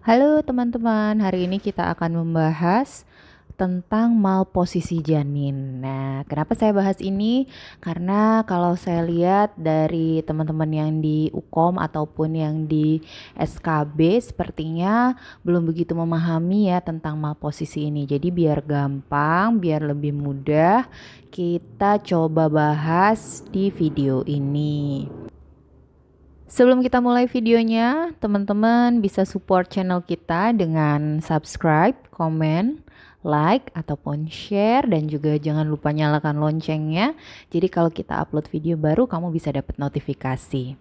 Halo teman-teman, hari ini kita akan membahas tentang malposisi janin. Nah, kenapa saya bahas ini? Karena kalau saya lihat dari teman-teman yang di UKOM ataupun yang di SKB sepertinya belum begitu memahami ya tentang malposisi ini. Jadi biar gampang, biar lebih mudah, kita coba bahas di video ini. Sebelum kita mulai videonya, teman-teman bisa support channel kita dengan subscribe, komen, like, ataupun share, dan juga jangan lupa nyalakan loncengnya. Jadi kalau kita upload video baru, kamu bisa dapat notifikasi.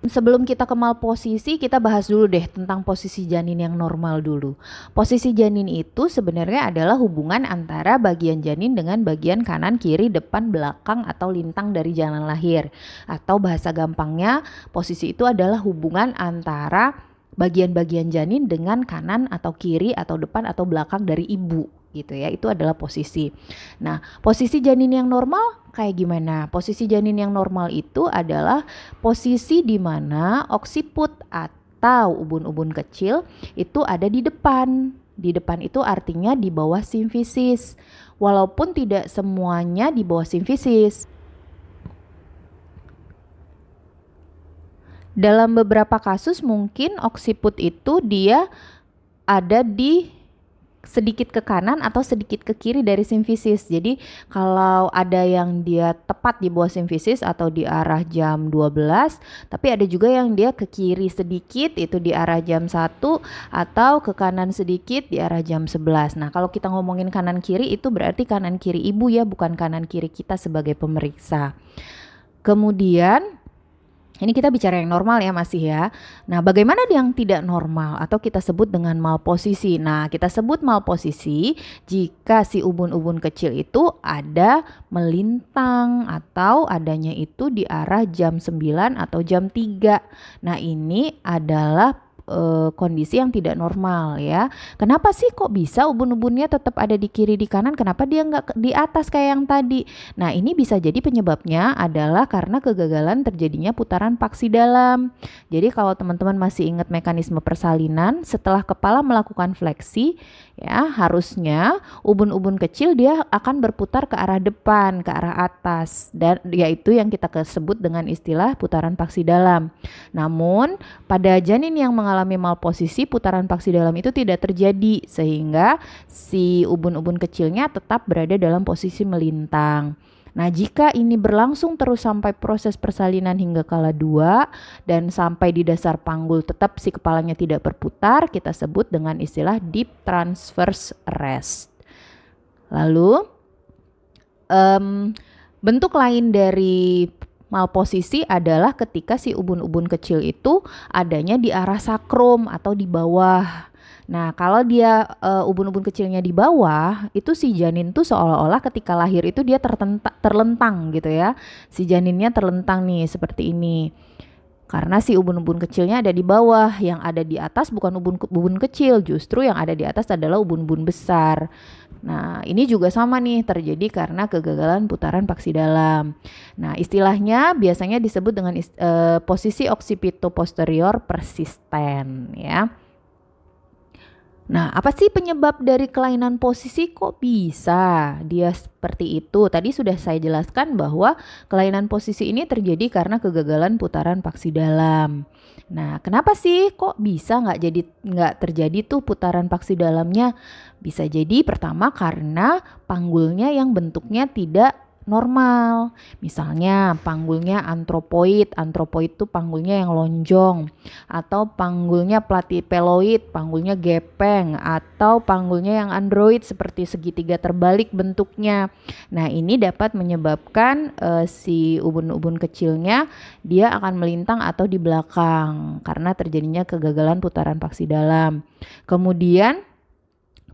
Sebelum kita ke malposisi, kita bahas dulu deh tentang posisi janin yang normal dulu. Posisi janin itu sebenarnya adalah hubungan antara bagian janin dengan bagian kanan, kiri, depan, belakang, atau lintang dari jalan lahir. Atau bahasa gampangnya, posisi itu adalah hubungan antara bagian-bagian janin dengan kanan atau kiri atau depan atau belakang dari ibu gitu ya. Itu adalah posisi. Nah, posisi janin yang normal kayak gimana? Posisi janin yang normal itu adalah posisi di mana oksiput atau ubun-ubun kecil itu ada di depan. Di depan itu artinya di bawah simfisis. Walaupun tidak semuanya di bawah simfisis. Dalam beberapa kasus mungkin oksiput itu dia ada di sedikit ke kanan atau sedikit ke kiri dari simfisis. Jadi kalau ada yang dia tepat di bawah simfisis atau di arah jam 12, tapi ada juga yang dia ke kiri sedikit itu di arah jam 1 atau ke kanan sedikit di arah jam 11. Nah, kalau kita ngomongin kanan kiri itu berarti kanan kiri ibu ya, bukan kanan kiri kita sebagai pemeriksa. Kemudian ini kita bicara yang normal ya masih ya. Nah, bagaimana yang tidak normal atau kita sebut dengan malposisi? Nah, kita sebut malposisi jika si ubun-ubun kecil itu ada melintang atau adanya itu di arah jam 9 atau jam 3. Nah, ini adalah kondisi yang tidak normal ya. Kenapa sih kok bisa ubun-ubunnya tetap ada di kiri di kanan? Kenapa dia nggak di atas kayak yang tadi? Nah, ini bisa jadi penyebabnya adalah karena kegagalan terjadinya putaran paksi dalam. Jadi kalau teman-teman masih ingat mekanisme persalinan, setelah kepala melakukan fleksi, ya harusnya ubun-ubun kecil dia akan berputar ke arah depan, ke arah atas, dan yaitu yang kita sebut dengan istilah putaran paksi dalam. Namun pada janin yang mengalami malposisi, putaran paksi dalam itu tidak terjadi sehingga si ubun-ubun kecilnya tetap berada dalam posisi melintang. Nah, jika ini berlangsung terus sampai proses persalinan hingga kala 2 dan sampai di dasar panggul tetap si kepalanya tidak berputar, kita sebut dengan istilah deep transverse rest. Lalu bentuk lain dari malposisi adalah ketika si ubun-ubun kecil itu adanya di arah sakrum atau di bawah. Nah, kalau dia ubun-ubun kecilnya di bawah, itu si janin tuh seolah-olah ketika lahir itu dia terlentang gitu ya. Si janinnya terlentang nih seperti ini. Karena si ubun-ubun kecilnya ada di bawah, yang ada di atas bukan ubun kecil, justru yang ada di atas adalah ubun-ubun besar. Nah, ini juga sama nih terjadi karena kegagalan putaran paksi dalam. Nah, istilahnya biasanya disebut dengan posisi occipito posterior persisten ya. Nah, apa sih penyebab dari kelainan posisi kok bisa dia seperti itu? Tadi sudah saya jelaskan bahwa kelainan posisi ini terjadi karena kegagalan putaran paksi dalam. Nah, kenapa sih kok bisa nggak terjadi tuh putaran paksi dalamnya? Bisa jadi pertama karena panggulnya yang bentuknya tidak normal. Misalnya panggulnya antropoid itu panggulnya yang lonjong, atau panggulnya platypeloid, panggulnya gepeng, atau panggulnya yang android seperti segitiga terbalik bentuknya. Nah, ini dapat menyebabkan si ubun-ubun kecilnya dia akan melintang atau di belakang karena terjadinya kegagalan putaran paksi dalam. Kemudian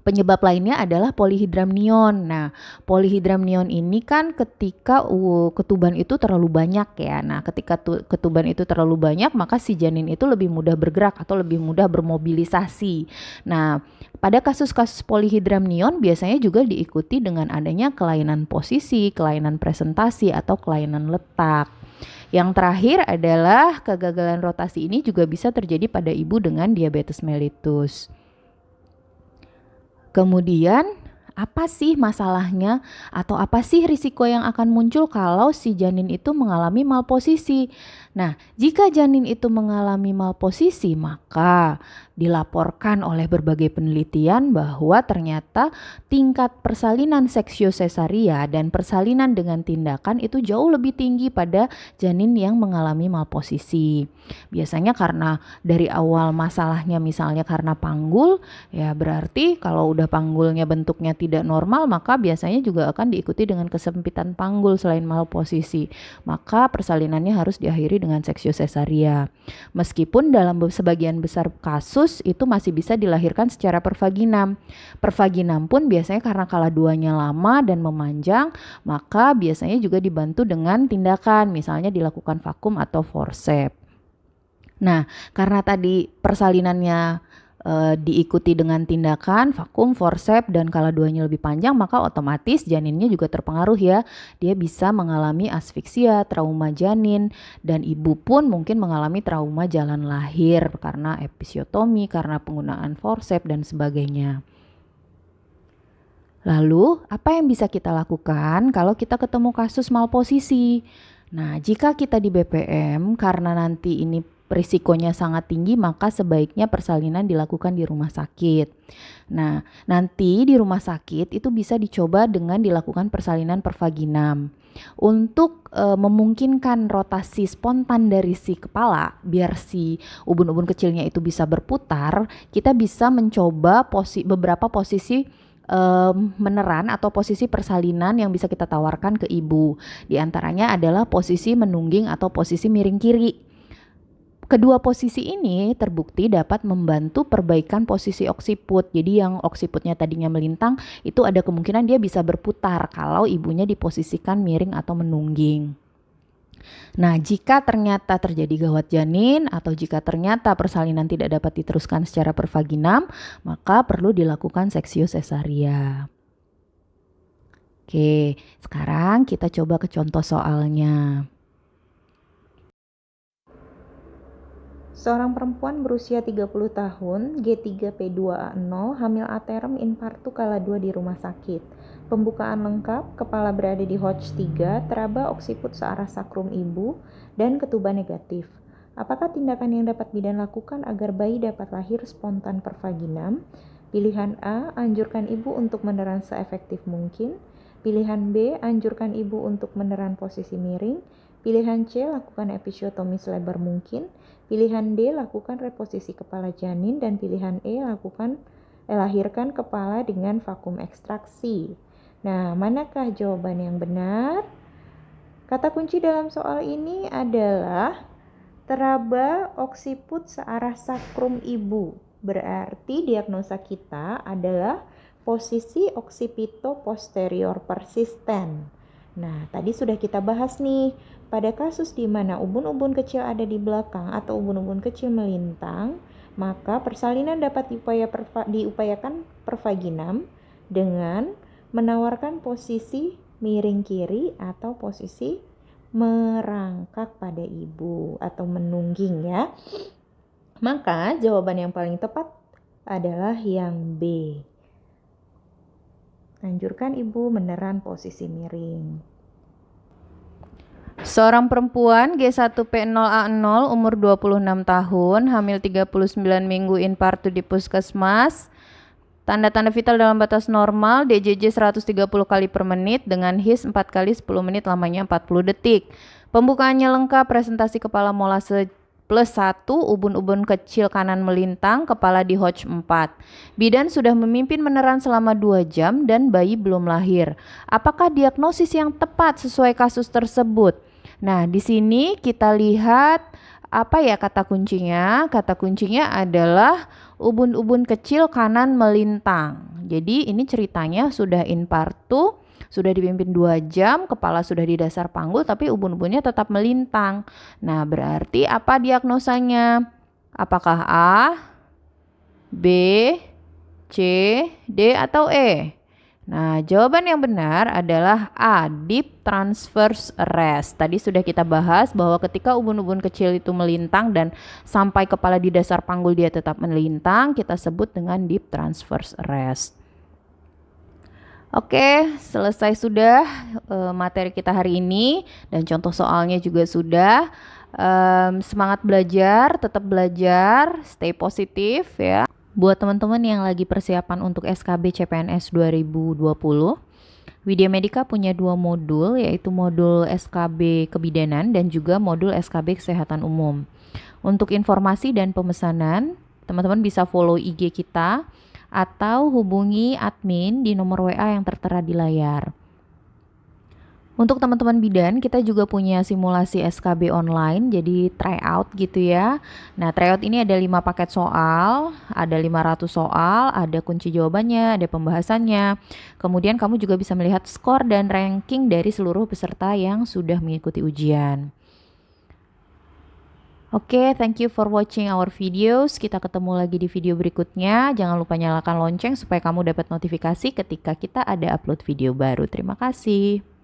penyebab lainnya adalah polihidramnion. Nah, polihidramnion ini kan ketika ketuban itu terlalu banyak ya. Nah, ketika ketuban itu terlalu banyak, maka si janin itu lebih mudah bergerak atau lebih mudah bermobilisasi. Nah, pada kasus-kasus polihidramnion biasanya juga diikuti dengan adanya kelainan posisi, kelainan presentasi, atau kelainan letak. Yang terakhir adalah kegagalan rotasi ini juga bisa terjadi pada ibu dengan diabetes mellitus. Kemudian apa sih masalahnya atau apa sih risiko yang akan muncul kalau si janin itu mengalami malposisi? Nah, jika janin itu mengalami malposisi, maka dilaporkan oleh berbagai penelitian bahwa ternyata tingkat persalinan seksio-sesaria dan persalinan dengan tindakan itu jauh lebih tinggi pada janin yang mengalami malposisi. Biasanya karena dari awal masalahnya misalnya karena panggul, ya berarti kalau udah panggulnya bentuknya tidak normal, maka biasanya juga akan diikuti dengan kesempitan panggul selain malposisi. Maka persalinannya harus diakhiri dengan seksio sesaria. Meskipun dalam sebagian besar kasus itu masih bisa dilahirkan secara pervaginam. Pervaginam pun biasanya karena kala duanya lama dan memanjang, maka biasanya juga dibantu dengan tindakan, misalnya dilakukan vakum atau forceps. Nah, karena tadi persalinannya diikuti dengan tindakan vakum, forceps, dan kala duanya lebih panjang, maka otomatis janinnya juga terpengaruh ya. Dia bisa mengalami asfiksia, trauma janin, dan ibu pun mungkin mengalami trauma jalan lahir karena episiotomi, karena penggunaan forceps, dan sebagainya. Lalu, apa yang bisa kita lakukan kalau kita ketemu kasus malposisi? Nah, jika kita di BPM karena nanti ini risikonya sangat tinggi, maka sebaiknya persalinan dilakukan di rumah sakit. Nah, nanti di rumah sakit itu bisa dicoba dengan dilakukan persalinan pervaginam. Untuk memungkinkan rotasi spontan dari si kepala, biar si ubun-ubun kecilnya itu bisa berputar, kita bisa mencoba beberapa posisi meneran atau posisi persalinan yang bisa kita tawarkan ke ibu. Di antaranya adalah posisi menungging atau posisi miring kiri. Kedua posisi ini terbukti dapat membantu perbaikan posisi oksiput. Jadi yang oksiputnya tadinya melintang itu ada kemungkinan dia bisa berputar kalau ibunya diposisikan miring atau menungging. Nah, jika ternyata terjadi gawat janin atau jika ternyata persalinan tidak dapat diteruskan secara pervaginam, maka perlu dilakukan seksio sesaria. Oke, sekarang kita coba ke contoh soalnya. Seorang perempuan berusia 30 tahun, G3P2A0, hamil aterm infartu kala 2 di rumah sakit. Pembukaan lengkap, kepala berada di Hodge 3, teraba oksiput searah sakrum ibu, dan ketuban negatif. Apakah tindakan yang dapat bidan lakukan agar bayi dapat lahir spontan pervaginam? Pilihan A, anjurkan ibu untuk meneran seefektif mungkin. Pilihan B, anjurkan ibu untuk meneran posisi miring. Pilihan C, lakukan episiotomi selebar mungkin. Pilihan D, lakukan reposisi kepala janin. Dan pilihan E, lahirkan kepala dengan vakum ekstraksi. Nah, manakah jawaban yang benar? Kata kunci dalam soal ini adalah teraba oksiput searah sakrum ibu. Berarti diagnosa kita adalah posisi oksipito posterior persisten. Nah, tadi sudah kita bahas nih, pada kasus di mana ubun-ubun kecil ada di belakang atau ubun-ubun kecil melintang, maka persalinan dapat diupayakan pervaginam dengan menawarkan posisi miring kiri atau posisi merangkak pada ibu atau menungging ya. Maka jawaban yang paling tepat adalah yang B. Anjurkan ibu meneran posisi miring. Seorang perempuan G1P0A0 umur 26 tahun, hamil 39 minggu infartu di puskesmas. Tanda-tanda vital dalam batas normal, DJJ 130 kali per menit dengan HIS 4 kali 10 menit lamanya 40 detik. Pembukaannya lengkap, presentasi kepala molase +1, ubun-ubun kecil kanan melintang, kepala di Hodge 4. Bidan sudah memimpin meneran selama 2 jam dan bayi belum lahir. Apakah diagnosis yang tepat sesuai kasus tersebut? Nah, di sini kita lihat apa ya kata kuncinya? Kata kuncinya adalah ubun-ubun kecil kanan melintang. Jadi ini ceritanya sudah infartu, sudah dipimpin 2 jam, kepala sudah di dasar panggul tapi ubun-ubunnya tetap melintang. Nah, berarti apa diagnosanya? Apakah A, B, C, D, atau E? Nah, jawaban yang benar adalah A, deep transverse arrest. Tadi sudah kita bahas bahwa ketika ubun-ubun kecil itu melintang dan sampai kepala di dasar panggul dia tetap melintang, kita sebut dengan deep transverse arrest. Oke, selesai sudah materi kita hari ini dan contoh soalnya juga sudah. Semangat belajar, tetap belajar, stay positif ya. Buat teman-teman yang lagi persiapan untuk SKB CPNS 2020, Widya Medika punya 2 modul, yaitu modul SKB Kebidanan dan juga modul SKB Kesehatan Umum. Untuk informasi dan pemesanan, teman-teman bisa follow IG kita atau hubungi admin di nomor WA yang tertera di layar. Untuk teman-teman bidan, kita juga punya simulasi SKB online, jadi tryout gitu ya. Nah, tryout ini ada 5 paket soal, ada 500 soal, ada kunci jawabannya, ada pembahasannya. Kemudian kamu juga bisa melihat skor dan ranking dari seluruh peserta yang sudah mengikuti ujian. Oke, thank you for watching our videos. Kita ketemu lagi di video berikutnya. Jangan lupa nyalakan lonceng supaya kamu dapat notifikasi ketika kita ada upload video baru. Terima kasih.